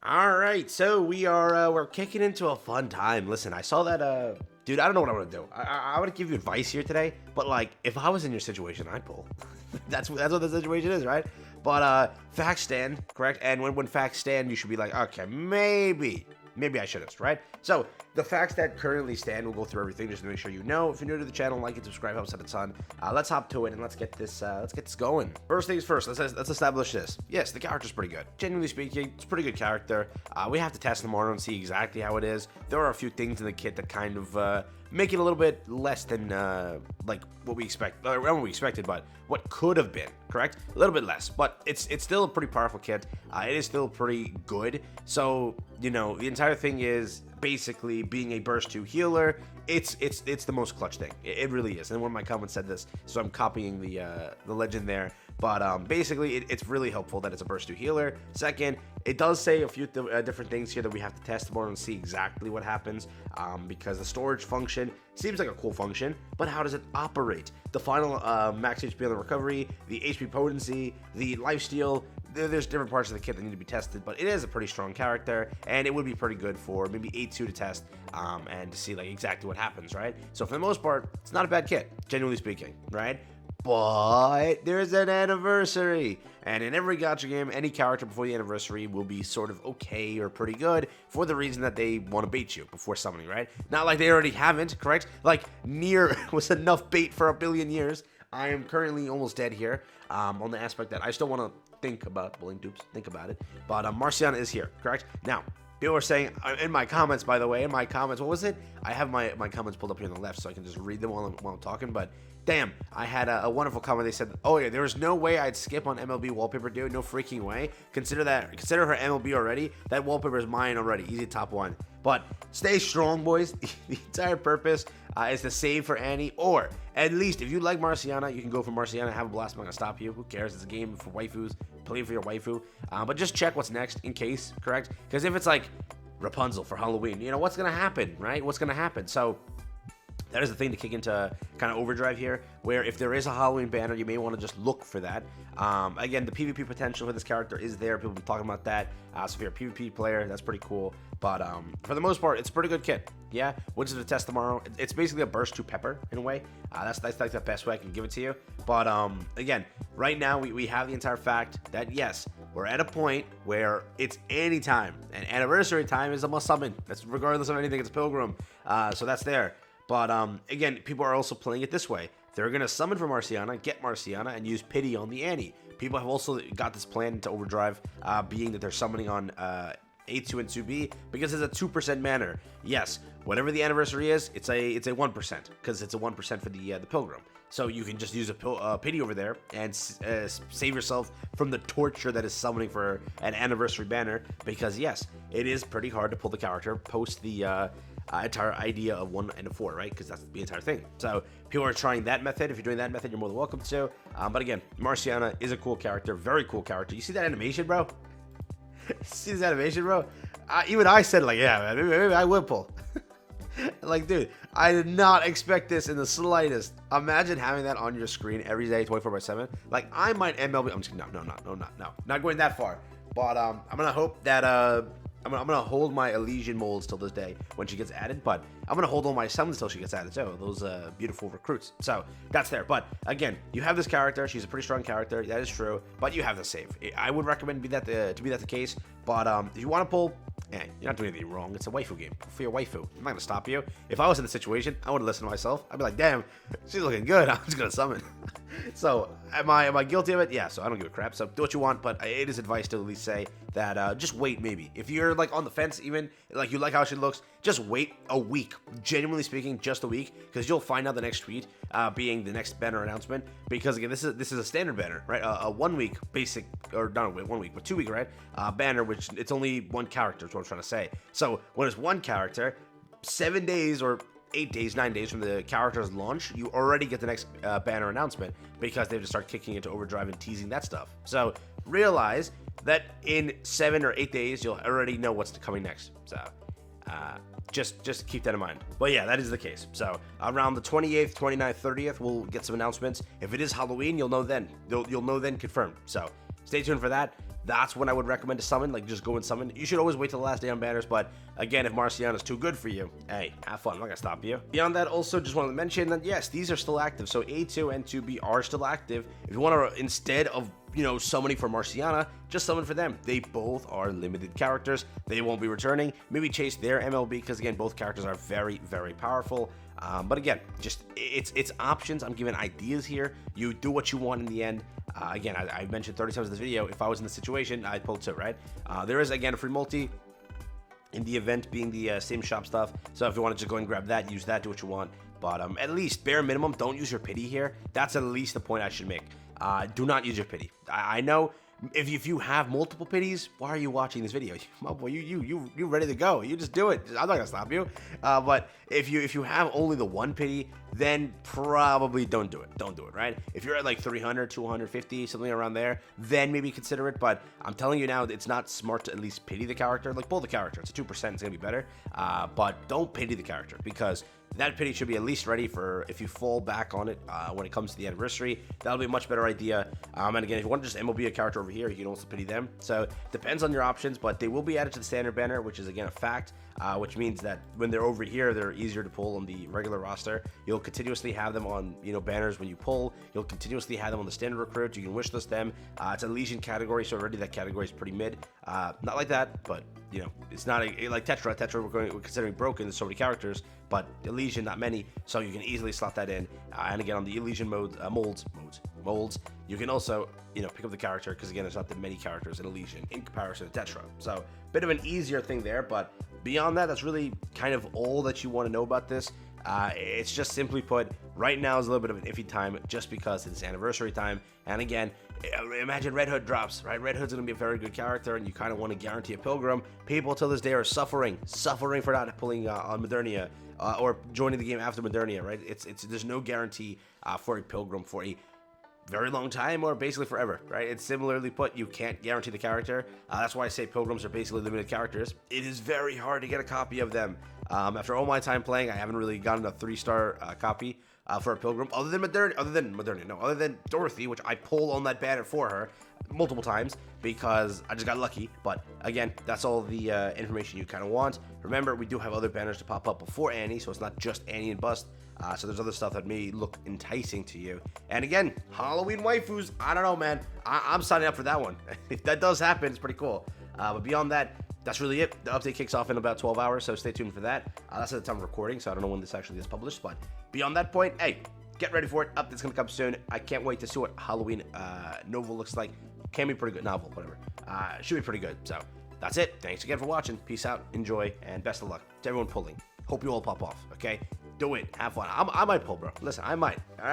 All right, so we're kicking into a fun time. Listen, I saw that dude, I don't know what I'm gonna do. I would give you advice here today, but like if I was in your situation, I'd pull. That's what the situation is, right? But facts stand, correct? And when facts stand, you should be like, okay, maybe I shouldn't, right? So the facts that currently stand, we'll go through everything just to make sure you know. If you're new to the channel, like and subscribe helps out a ton. Let's hop to it and let's get this going. First things first, let's establish this. Yes, the character's pretty good. Genuinely speaking, it's a pretty good character. We have to test tomorrow and see exactly how it is. There are a few things in the kit that kind of make it a little bit less than like what we expect, or what we expected, but what could have been, correct? A little bit less, but it's still a pretty powerful kit. It is still pretty good. So you know, the entire thing is basically being a burst 2 healer. It's the most clutch thing. It really is. And one of my comments said this, so I'm copying the legend there. But basically, it's really helpful that it's a burst 2 healer. Second, it does say a few different things here that we have to test tomorrow and see exactly what happens. Because the storage function seems like a cool function, but how does it operate? The final max HP on the recovery, the HP potency, the lifesteal. There's different parts of the kit that need to be tested, but it is a pretty strong character, and it would be pretty good for maybe 8-2 to test and to see like exactly what happens, right? So for the most part, it's not a bad kit, genuinely speaking, right? But there's an anniversary, and in every gacha game, any character before the anniversary will be sort of okay or pretty good for the reason that they want to bait you before summoning, right? Not like they already haven't, correct? Like Nier was enough bait for a billion years. I am currently almost dead here on the aspect that I still want to think about bullying dupes, think about it. But Marciana is here, correct? Now, people are saying in my comments, by the way, in my comments, what was it? I have my comments pulled up here on the left so I can just read them while I'm talking, but damn, I had a wonderful comment. They said, oh yeah, there was no way I'd skip on MLB wallpaper, dude. No freaking way. Consider her MLB already. That wallpaper is mine already. Easy top 1. But stay strong, boys. The entire purpose is to save for Annie, or at least if you like Marciana, you can go for Marciana, have a blast. I'm not gonna stop you. Who cares? It's a game for waifus. Play for your waifu. But just check what's next in case, correct? Because if it's like Rapunzel for Halloween, you know what's gonna happen, right? What's gonna happen? So that is the thing to kick into kind of overdrive here, where if there is a Halloween banner, you may want to just look for that. Again, the PvP potential for this character is there. People have been talking about that. So if you're a PvP player, that's pretty cool. But for the most part, it's a pretty good kit. Yeah, which is the test tomorrow. It's basically a burst 2 pepper in a way. That's like the best way I can give it to you. But again, right now we have the entire fact that yes, we're at a point where it's any time, and anniversary time is a must summon. That's regardless of anything. It's a pilgrim. So that's there. But again, people are also playing it this way. They're going to summon for Marciana, get Marciana, and use Pity on the Annie. People have also got this plan into overdrive, being that they're summoning on A2 and 2B, because it's a 2% manner. Yes, whatever the anniversary is, it's a 1%, because it's a 1% for the Pilgrim. So you can just use a Pity over there and save yourself from the torture that is summoning for an anniversary banner, because yes, it is pretty hard to pull the character post the entire idea of 1 and a 4, right? Because that's the entire thing. So people are trying that method. If you're doing that method, you're more than welcome to. But again, Marciana is a cool character, very cool character. You see that animation, bro? See this animation, bro? Even I said, like, yeah, man, maybe I would pull. Like, dude, I did not expect this in the slightest. Imagine having that on your screen every day, 24/7. Like, I might MLB. I'm just no, not going that far. But I'm gonna hope that I'm gonna hold my Elysian molds till this day when she gets added, but I'm gonna hold all my summons till she gets added too. Those beautiful recruits. So that's there. But again, you have this character. She's a pretty strong character. That is true. But you have to save. I would recommend to be that the case. But if you want to pull, you're not doing anything wrong. It's a waifu game. For your waifu, I'm not gonna stop you. If I was in the situation, I would listen to myself. I'd be like, damn, she's looking good. I'm just gonna summon. So am I guilty of it? Yeah. So I don't give a crap. So do what you want. But it is advice to at least say that just wait. Maybe if you're like on the fence, even like you like how she looks, just wait a week. Genuinely speaking, just a week, because you'll find out the next tweet being the next banner announcement. Because again, this is a standard banner, right? A 1 week basic, or not 1 week, but 2 week, right? Banner, which it's only one character. Is what I'm trying to say. So when it's one character, 7 days or 8 days, 9 days from the character's launch, you already get the next banner announcement, because they have to start kicking into overdrive and teasing that stuff. So realize that in 7 or 8 days, you'll already know what's coming next. So just keep that in mind. But yeah, that is the case. So around the 28th, 29th, 30th, we'll get some announcements. If it is Halloween, you'll know then. You'll know then confirmed. So stay tuned for that. that's when I would recommend to summon, like just go and summon. You should always wait till the last day on banners, but again, if Marciana is too good for you, hey, have fun. I'm not gonna stop you. Beyond that, also just wanted to mention that yes, these are still active. So A2 and 2B are still active. If you want to, instead of summoning for Marciana, just summon for them. They both are limited characters. They won't be returning. Maybe chase their MLB because again, both characters are very, very powerful. But again, just it's options. I'm giving ideas here. You do what you want in the end. Again, I mentioned 30 times in this video, if I was in this situation, I'd pull 2, right? There is, again, a free multi in the event being the same shop stuff. So if you want to just go and grab that, use that, do what you want. But at least, bare minimum, don't use your pity here. That's at least the point I should make. Do not use your pity. I know if you have multiple pities, why are you watching this video? My boy, you ready to go? You just do it. I'm not gonna stop you. But if you have only the one pity, then probably don't do it. Don't do it, right? If you're at like 300, 250, something around there, then maybe consider it. But I'm telling you now, it's not smart to at least pity the character. Like, pull the character. It's a 2%. It's gonna be better. But don't pity the character because that pity should be at least ready for if you fall back on it when it comes to the anniversary. That'll be a much better idea. And again, if you want to just MLB a character over here, you can also pity them. So depends on your options, but they will be added to the standard banner, which is again a fact, which means that when they're over here, they're easier to pull on the regular roster. You'll continuously have them on banners when you pull. You'll continuously have them on the standard recruit. You can wish list them. It's a Legion category, so already that category is pretty mid. Not like that, but it's not like Tetra. Tetra we're considering broken. There's so many characters, but Elysian not many, so you can easily slot that in. And again, on the Elysian molds, you can also pick up the character because again, there's not that many characters in Elysian in comparison to Tetra. So bit of an easier thing there, but beyond that, that's really kind of all that you want to know about this. It's just simply put, right now is a little bit of an iffy time just because it's anniversary time. And again, imagine Red Hood drops, right? Red Hood's going to be a very good character, and you kind of want to guarantee a Pilgrim. People till this day are suffering for not pulling on Modernia or joining the game after Modernia, right? There's no guarantee for a Pilgrim for a very long time or basically forever, right? It's similarly put, you can't guarantee the character. That's why I say Pilgrims are basically limited characters. It is very hard to get a copy of them. After all my time playing, I haven't really gotten a 3-star copy for a Pilgrim, other than Dorothy, which I pulled on that banner for her multiple times because I just got lucky. But again, that's all the information you kind of want. Remember, we do have other banners to pop up before Annie, so it's not just Annie and Bust. So there's other stuff that may look enticing to you. And again, Halloween waifus, I don't know, man. I'm signing up for that one. If that does happen, it's pretty cool. But beyond that, that's really it. The update kicks off in about 12 hours, so stay tuned for that. That's at the time of recording, so I don't know when this actually gets published. But beyond that point, hey, get ready for it. Update's going to come soon. I can't wait to see what Halloween novel looks like. Can be pretty good. Novel, whatever. Should be pretty good. So that's it. Thanks again for watching. Peace out. Enjoy. And best of luck to everyone pulling. Hope you all pop off, okay? Do it. Have fun. I might pull, bro. Listen, I might. All right?